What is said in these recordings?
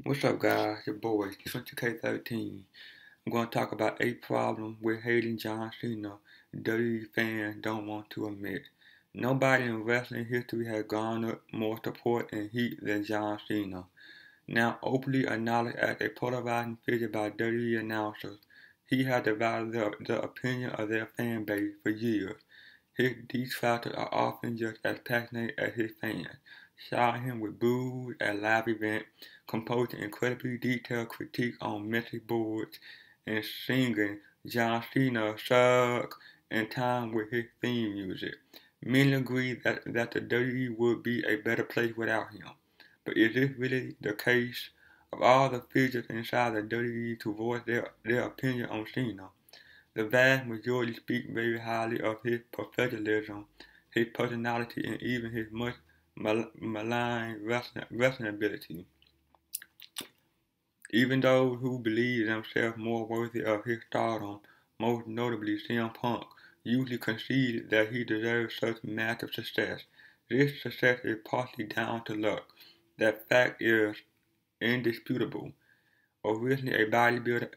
What's up, guys? Your boy, this one 2K13. I'm going to talk about 8 problems with hating John Cena WWE fans don't want to admit. Nobody in wrestling history has garnered more support and heat than John Cena. Now openly acknowledged as a polarizing figure by WWE announcers, he has divided the opinion of their fan base for years. His detractors are often just as passionate as his fans, showering him with boos at live events, composing incredibly detailed critiques on message boards, and singing John Cena sucks in time with his theme music. Many agree that the WWE would be a better place without him. But is this really the case? Of all the figures inside the WWE to voice their opinion on Cena, the vast majority speak very highly of his professionalism, his personality, and even his much maligned wrestling ability. Even those who believe themselves more worthy of his stardom, most notably CM Punk, usually concede that he deserves such massive success. This success is partly down to luck. That fact is indisputable. Originally a bodybuilder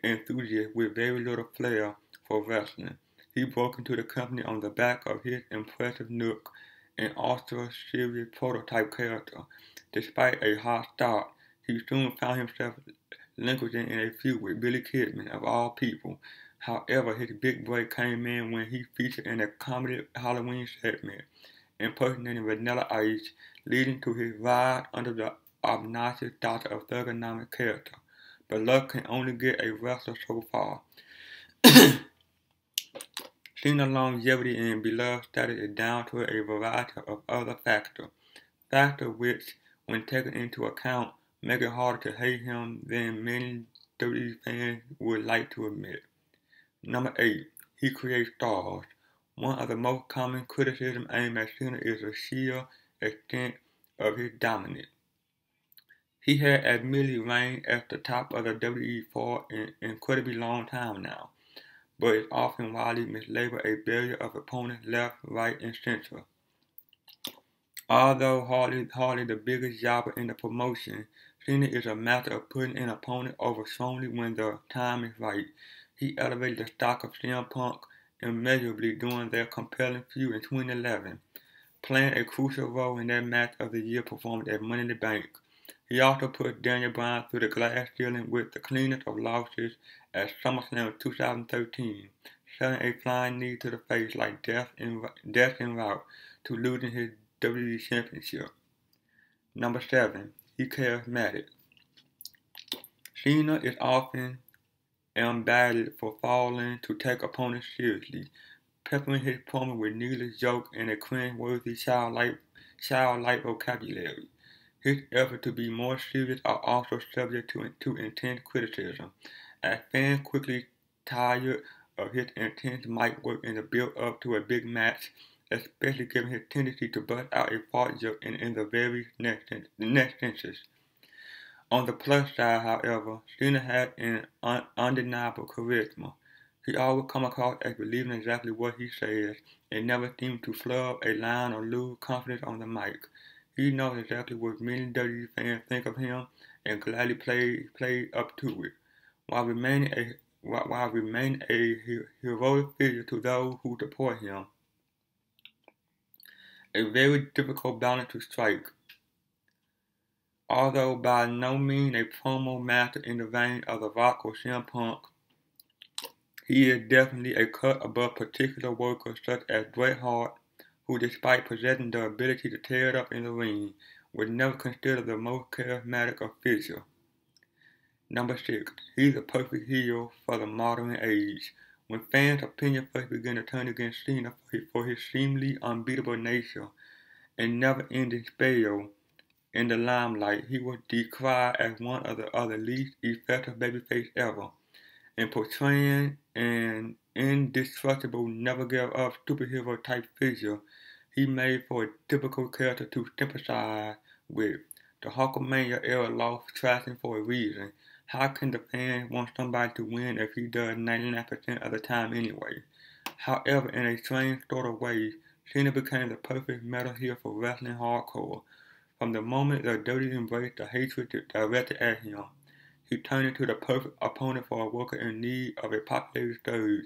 enthusiast with very little flair for wrestling, he broke into the company on the back of his impressive look and also serious prototype character. Despite a hot start, he soon found himself languishing in a feud with Billy Kidman, of all people. However, his big break came in when he featured in a comedy Halloween segment, impersonating Vanilla Ice, leading to his rise under the obnoxious Doctor of Thugonomics character. But luck can only get a wrestler so far. Cena's longevity and beloved status is down to a variety of other factors which, when taken into account, make it harder to hate him than many WWE fans would like to admit. Number 8. He creates stars. One of the most common criticisms aimed at Cena is the sheer extent of his dominance. He had admittedly reigned at the top of the WWE for an incredibly long time now, but is often widely mislabeled a barrier of opponents left, right, and center. Although hardly the biggest jobber in the promotion, Cena is a master of putting an opponent over strongly when the time is right. He elevated the stock of CM Punk immeasurably during their compelling feud in 2011, playing a crucial role in their match of the year performance at Money in the Bank. He also put Daniel Bryan through the glass ceiling with the cleanest of losses at SummerSlam 2013, selling a flying knee to the face like death en route to losing his WWE Championship. Number 7. He charismatic. Cena is often embattled for failing to take opponents seriously, peppering his promo with needless jokes and a cringe-worthy childlike vocabulary. His efforts to be more serious are also subject to intense criticism, as fans quickly tired of his intense mic work in the build-up to a big match, especially given his tendency to bust out a fart joke in the very next sentence. On the plus side, however, Cena had an undeniable charisma. He always come across as believing exactly what he says and never seemed to flub a line or lose confidence on the mic. He knows exactly what many WWE fans think of him and gladly play up to it, while remaining a heroic figure to those who support him. A very difficult balance to strike. Although by no means a promo master in the vein of The Rock or CM Punk, he is definitely a cut above particular workers such as Bret Hart, who despite possessing the ability to tear it up in the ring, was never considered the most charismatic of figures. Number 6. He's a perfect heel for the modern age. When fans' opinion first began to turn against Cena for his seemingly unbeatable nature and never-ending spell in the limelight, he was decried as one of the least effective babyface ever. In portraying an indestructible, never-give-up superhero-type figure, he made for a typical character to sympathize with. The Hulkamania era lost traction for a reason. How can the fans want somebody to win if he does 99% of the time anyway? However, in a strange sort of way, Cena became the perfect metal heel for wrestling hardcore. From the moment the WWE embraced the hatred directed at him, he turned into the perfect opponent for a worker in need of a popular stage.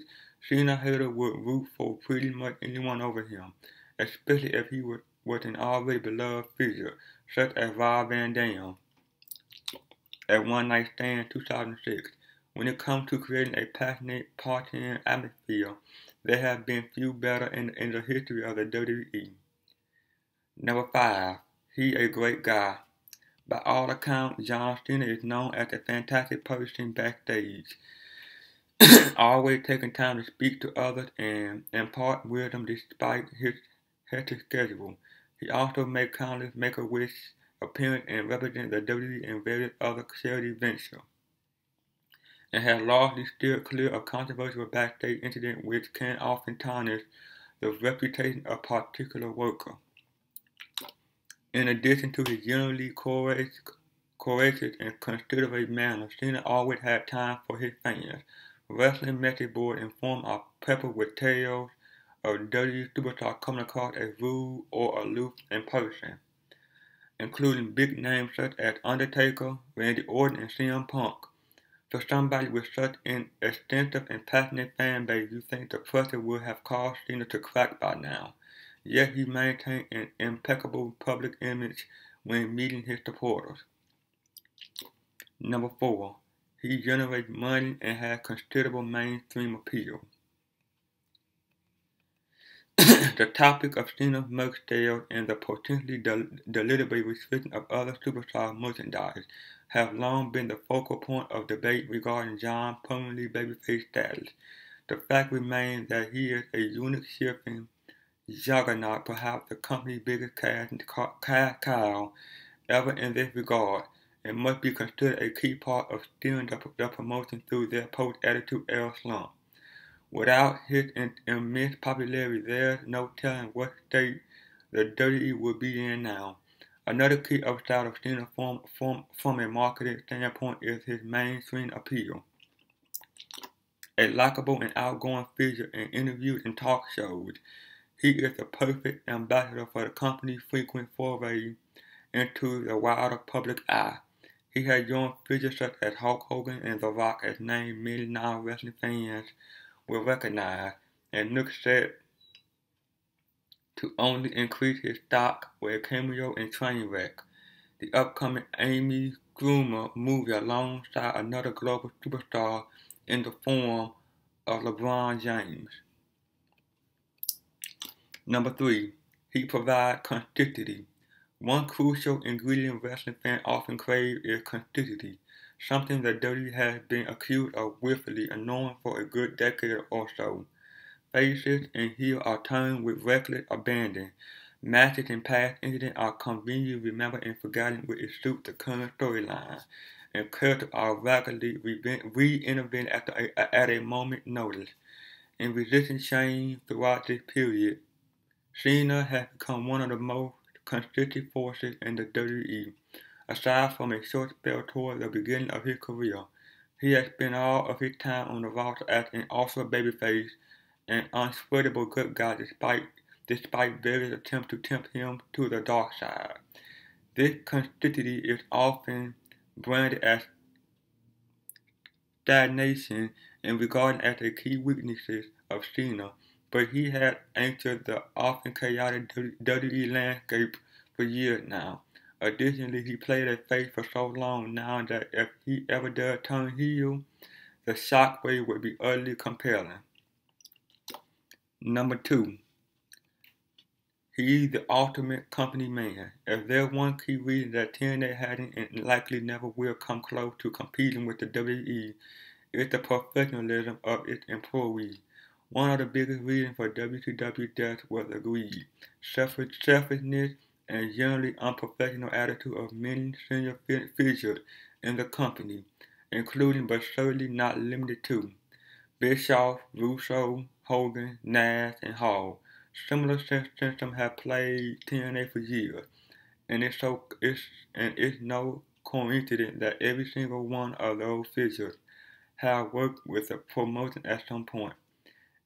Cena hater would root for pretty much anyone over him, especially if he was an already beloved figure, such as Rob Van Dam at One Night Stand 2006. When it comes to creating a passionate, partying atmosphere, there have been few better in the history of the WWE. Number 5. He a great guy. By all accounts, John Cena is known as a fantastic person backstage, always taking time to speak to others and impart wisdom despite his hectic schedule. He also made countless Make-A-Wish appearances and represented the WWE in various other charity ventures, and has largely steered clear of controversial backstage incidents which can often tarnish the reputation of a particular worker. In addition to his generally courageous and considerate manner, Cena always had time for his fans. Wrestling message boards and forums are peppered with tales of WWE superstars coming across as rude or aloof in person, including big names such as Undertaker, Randy Orton, and CM Punk. For somebody with such an extensive and passionate fan base, you think the pressure would have caused Cena to crack by now. Yet he maintained an impeccable public image when meeting his supporters. Number 4. He generates money and has considerable mainstream appeal. The topic of Cena's merch sales and the potentially deliberate restriction of other superstar merchandise have long been the focal point of debate regarding John's permanently babyface status. The fact remains that he is a unique shifting juggernaut, perhaps the company's biggest cash cow ever in this regard, and must be considered a key part of steering the promotion through their post-Attitude Era slump. Without his immense popularity, there's no telling what state the WWE would be in now. Another key upside of Cena from a marketing standpoint is his mainstream appeal. A likable and outgoing figure in interviews and talk shows, he is the perfect ambassador for the company's frequent foray into the wider public eye. He has joined figures such as Hulk Hogan and The Rock as names many non-wrestling fans will recognize, and looks set to only increase his stock with a cameo in Trainwreck, the upcoming Amy Schumer movie alongside another global superstar in the form of LeBron James. Number 3. He provides consistency. One crucial ingredient wrestling fans often crave is consistency, something that WWE has been accused of willfully ignoring for a good decade or so. Faces and heels are turned with reckless abandon. Matches and past incidents are conveniently remembered and forgotten with it suits the current storyline, and characters are rapidly reinvented at a moment's notice. In resisting change throughout this period, Cena has become one of the most consistent forces in the WWE. Aside from a short spell toward the beginning of his career, he has spent all of his time on the roster as an also babyface and unsweatable good guy despite various attempts to tempt him to the dark side. This consistency is often branded as stagnation and regarded as a key weakness of Cena, but he has entered the often chaotic WWE landscape for years now. Additionally, he played a face for so long now that if he ever does turn heel, the shockwave would be utterly compelling. Number 2. He's the ultimate company man. If there's one key reason that TNA hasn't and likely never will come close to competing with the WWE, it's the professionalism of its employees. One of the biggest reasons for WCW death was the greed, selfishness, and generally unprofessional attitude of many senior figures in the company, including but certainly not limited to Bischoff, Russo, Hogan, Nash, and Hall. Similar systems have plagued TNA for years, and it's no coincidence that every single one of those figures have worked with the promotion at some point.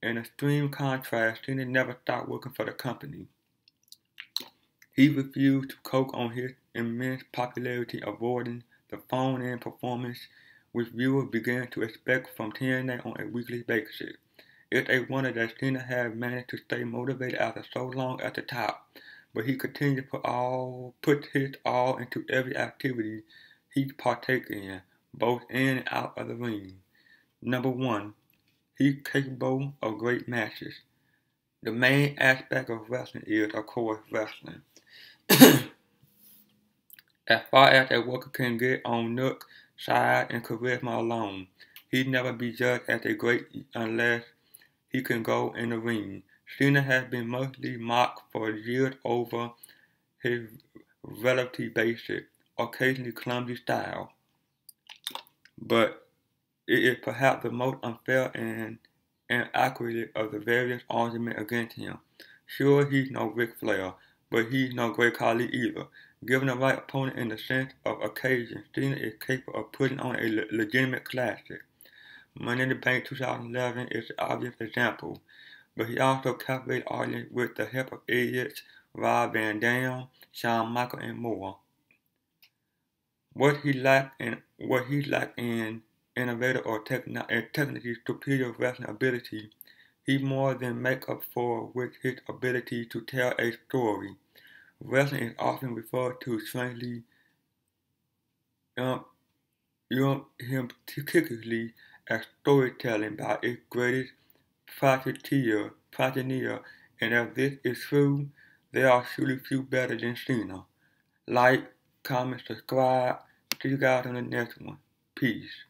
In extreme contrast, Cena never stopped working for the company. He refused to cope on his immense popularity, avoiding the phone-in performance which viewers began to expect from TNA on a weekly basis. It's a wonder that Cena had managed to stay motivated after so long at the top, but he continued to put his all into every activity he partook in, both in and out of the ring. Number one, he's capable of great matches. The main aspect of wrestling is, of course, wrestling. As far as a worker can get on look, size, and charisma alone, he'd never be judged as a great unless he can go in the ring. Cena has been mostly mocked for years over his relatively basic, occasionally clumsy style, but it is perhaps the most unfair and inaccurate of the various arguments against him. Sure, he's no Ric Flair, but he's no Great Khali either. Given the right opponent in the sense of occasion, Cena is capable of putting on a legitimate classic. Money in the Bank 2011 is an obvious example, but he also captivated audience with the help of idiots Rob Van Dam, Shawn Michaels, and more. What he lacked in innovative or technically superior wrestling ability, he more than make up for with his ability to tell a story. Wrestling is often referred to strangely particularly as storytelling by its greatest pioneer, and if this is true, there are surely few better than Cena. Like, comment, subscribe. See you guys on the next one. Peace.